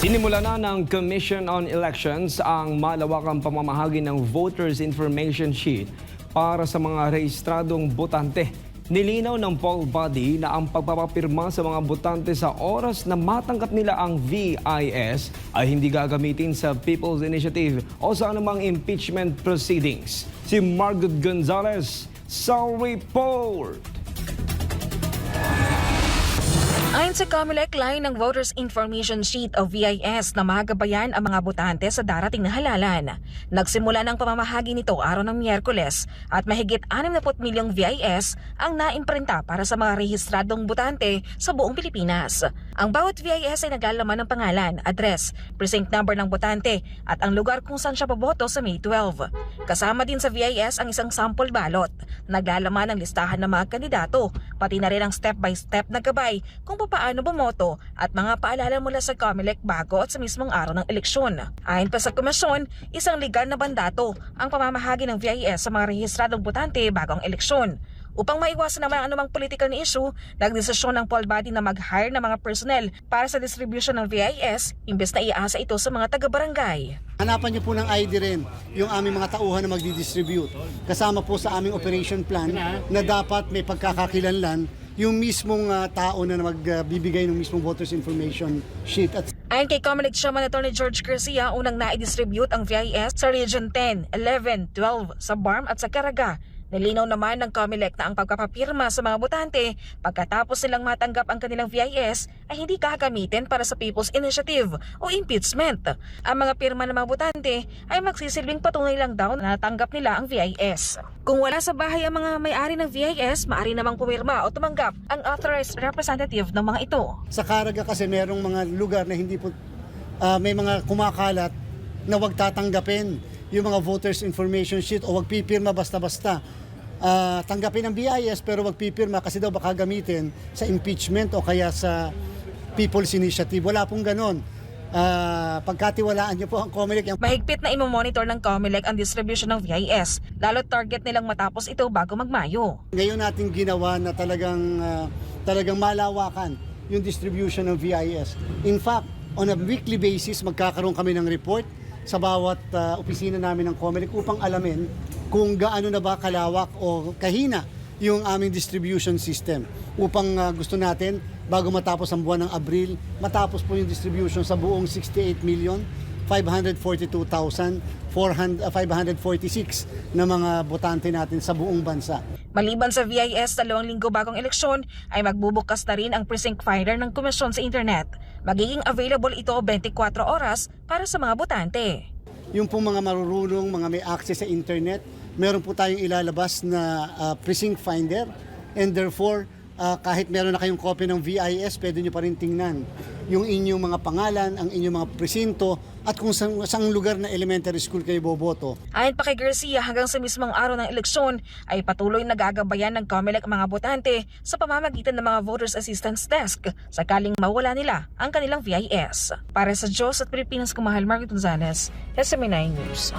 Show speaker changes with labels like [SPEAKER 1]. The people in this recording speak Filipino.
[SPEAKER 1] Sinimula na ng Commission on Elections ang malawakang pamamahagi ng Voters Information Sheet para sa mga rehistradong botante. Nilinaw ng poll body na ang pagpapapirma sa mga botante sa oras na matanggap nila ang VIS ay hindi gagamitin sa People's Initiative o sa anumang impeachment proceedings. Si Margot Gonzalez sa report.
[SPEAKER 2] Ayon sa COMELEC, layo ng Voters Information Sheet o VIS na magabayan ang mga botante sa darating na halalan. Nagsimula ng pamamahagi nito araw ng Miyerkules at mahigit 60 milyong VIS ang naimprinta para sa mga rehistradong botante sa buong Pilipinas. Ang bawat VIS ay naglalaman ng pangalan, address, precinct number ng botante at ang lugar kung saan siya boboto sa May 12. Kasama din sa VIS ang isang sample ballot. Naglalaman ng listahan ng mga kandidato, pati na rin ang step-by-step na gabay kung paano bumoto at mga paalala mula sa COMELEC bago at sa mismong araw ng eleksyon. Ayon pa sa komisyon, isang legal na mandato ang pamamahagi ng VIS sa mga rehistradong botante bago ang eleksyon. Upang maiwasan naman ang anumang political na issue, nagdesisyon ng poll body na mag-hire ng mga personnel para sa distribution ng VIS imbes na iasa ito sa mga taga-barangay.
[SPEAKER 3] Hanapan niyo po ng ID rin yung aming mga tauhan na magdi-distribute. Kasama po sa aming operation plan na dapat may pagkakakilanlan yung mismong tao na magbibigay ng mismong voters information sheet.
[SPEAKER 2] Ayon kay COMELEC Chairman Atty. George Garcia, unang na-distribute ang VIS sa Region 10, 11, 12 sa BARM at sa Caraga. Nilinaw naman ng COMELEC na ang pagpapapirma sa mga botante pagkatapos nilang matanggap ang kanilang VIS ay hindi gagamitin para sa People's Initiative o impeachment. Ang mga pirma ng mga botante ay magsisilbing patunay lang daw na natanggap nila ang VIS. Kung wala sa bahay ang mga may-ari ng VIS, maaari namang pumirma o tumanggap ang authorized representative ng mga ito.
[SPEAKER 3] Sa Caraga kasi merong mga lugar na hindi po may mga kumakalat na wag tatanggapin yung mga voters information sheet o wag pipirma basta-basta. Tanggapin ang BIS pero wag pipirma kasi daw baka gamitin sa impeachment o kaya sa People's Initiative. Wala pong ganon. Pagkatiwalaan niyo po ang COMELEC.
[SPEAKER 2] Mahigpit na imomonitor ng COMELEC ang distribution ng VIS, lalo target nilang matapos ito bago magmayo.
[SPEAKER 3] Ngayon natin ginawa na talagang malawakan yung distribution ng VIS. In fact, on a weekly basis magkakaroon kami ng report sa bawat opisina namin ng COMELEC upang alamin kung gaano na ba kalawak o kahina yung aming distribution system. Upang gusto natin, bago matapos ang buwan ng Abril, matapos po yung distribution sa buong 68,542,546 na mga botante natin sa buong bansa.
[SPEAKER 2] Maliban sa VIS, 2 linggo bagong eleksyon ay magbubukas na rin ang precinct finder ng komisyon sa internet. Magiging available ito 24 oras para sa mga botante.
[SPEAKER 3] Yung pong mga marurunong, mga may access sa internet, meron po tayong ilalabas na precinct finder, and therefore kahit meron na kayong copy ng VIS, pwede nyo pa rin tingnan yung inyong mga pangalan, ang inyong mga presinto at kung saan lugar na elementary school kayo boboto.
[SPEAKER 2] Ayon pa kay Garcia, hanggang sa mismong araw ng eleksyon ay patuloy na gagabayan ng COMELEC mga botante sa pamamagitan ng mga Voters Assistance Desk sakaling mawala nila ang kanilang VIS. Para sa Diyos at Pilipinas, kumahal, Margot Gonzalez, SME9 News.